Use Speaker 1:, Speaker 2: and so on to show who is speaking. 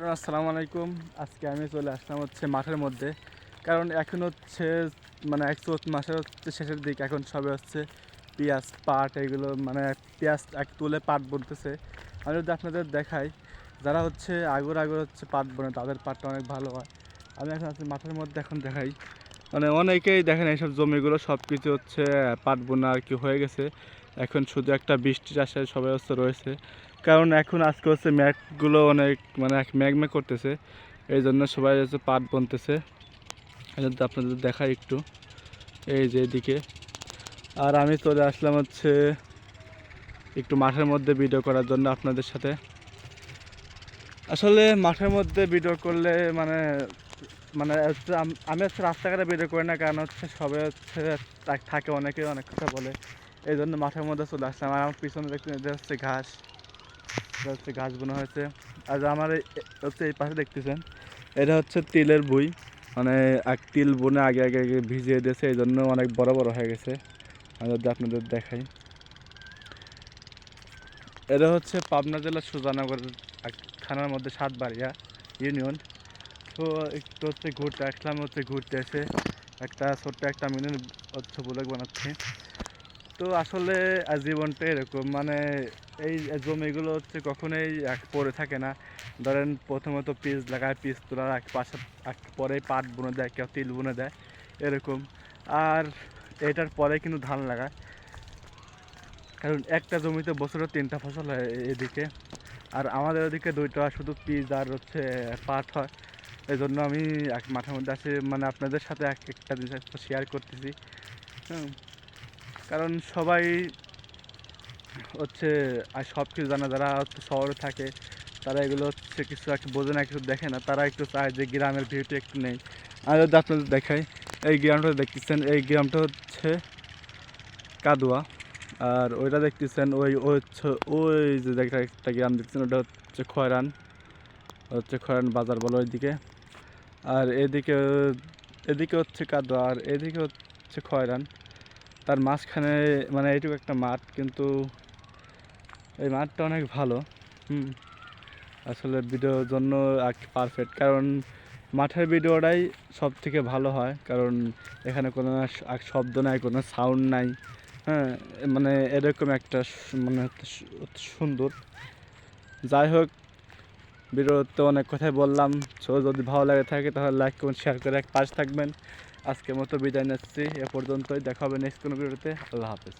Speaker 1: আসসালামু আলাইকুম। আজকে আমি চলে আসলাম মাঠের মধ্যে। কারণ এখন মানে এক চৈত মাসের শেষের দিক। এখন সবে পেঁয়াজ, পাট এগুলো মানে পেঁয়াজ তুলে পাট বুনতেছে। আমি যদি আপনাদের দেখাই, যারা আগর পাট বোনে তাদের পাটটা অনেক ভালো হয়। আমি এখন মাঠের মধ্যে এখন দেখাই, মানে অনেকেই দেখেন এইসব জমিগুলো সব কিছু পাট বোনা আর কি হয়ে গেছে। এখন শুধু একটা বৃষ্টির আশায় সবাই রয়েছে। কারণ এখন আজকে ম্যাটগুলো অনেক মানে ম্যাগম্যাগ করতেছে, এই জন্য সবাই পাট বুনতেছে। যদি আপনাদের দেখাই একটু, এই যে এদিকে। আর আমি চলে আসলাম একটু মাঠের মধ্যে ভিডিও করার জন্য আপনাদের সাথে। আসলে মাঠের মধ্যে ভিডিও করলে মানে মানে আমি রাস্তাঘাটে ভিডিও করি না, কারণ সবে থাকে, অনেকে অনেক কথা বলে, এই জন্য মাঠের মধ্যে চলে আসলাম। আর আমার পিছনে দেখতে ঘাস, ঘাস বোনা হয়েছে। আর আমার এই পাশে দেখতেছেন, এটা তিলের বই, মানে এক তিল বোনে আগে আগে আগে ভিজিয়ে দিয়েছে, এই জন্য অনেক বড় বড় হয়ে গেছে। আমি যদি আপনাদের দেখাই, এটা পাবনা জেলার সুজানগর থানার মধ্যে সাতবাড়িয়া ইউনিয়ন। তো একটু ঘুরতে আসলাম, ঘুরতে এসে একটা ছোট্ট একটা মিনির ব্লগ বানাচ্ছি। তো আসলে জীবনটা এরকম, মানে এই জমিগুলো কখনোই পড়ে থাকে না। ধরেন প্রথমত পিচ লাগায়, পিচ তোলার পাশে পরেই পাট বুনে দেয়, কেউ তিল বুনে দেয় এরকম। আর এটার পরে কিন্তু ধান লাগায়, কারণ একটা জমিতে বছরে 3টা ফসল হয় এদিকে। আর আমাদের ওদিকে 2টা, শুধু পিচ আর পাট হয়। এই জন্য আমি মাঠের মধ্যে আসি, মানে আপনাদের সাথে একটা জিনিস শেয়ার করতেছি। কারণ সবাই আর সব কিছু জানা, যারা শহরে থাকে তারা এগুলো কিছু একটা বোঝে না, কিছু দেখে না, তারা একটু চায় যে গ্রামের ভিউটি একটু নেই। আমি যদি আপনাদের দেখাই, এই গ্রামটা দেখতেছেন, এই গ্রামটা কাদুয়া। আর ওইটা দেখতেছেন, ওই যে একটা গ্রাম দেখছেন, ওটা খয়রান, খয়রান বাজার বলো ওইদিকে। আর এদিকে এদিকে কাদুয়া, আর এদিকে খয়রান। তার মাঝখানে মানে এইটুকু একটা মাঠ, কিন্তু এই মাঠটা অনেক ভালো। আসলে ভিডিওর জন্য পারফেক্ট, কারণ মাঠের ভিডিওটাই সব থেকে ভালো হয়, কারণ এখানে কোনো শব্দ নাই, কোনো সাউন্ড নাই। হ্যাঁ, মানে এরকম একটা মানে সুন্দর। যাই হোক, ভিডিওতে অনেক কথাই বললাম। সো যদি ভালো লাগে থাকে তাহলে লাইক কমেন্ট শেয়ার করে পাশে থাকবেন। আজকের মতো বিদায় নিচ্ছি, এ পর্যন্তই। দেখা হবে নেক্সট কোনো ভিডিওতে। আল্লাহ হাফেজ।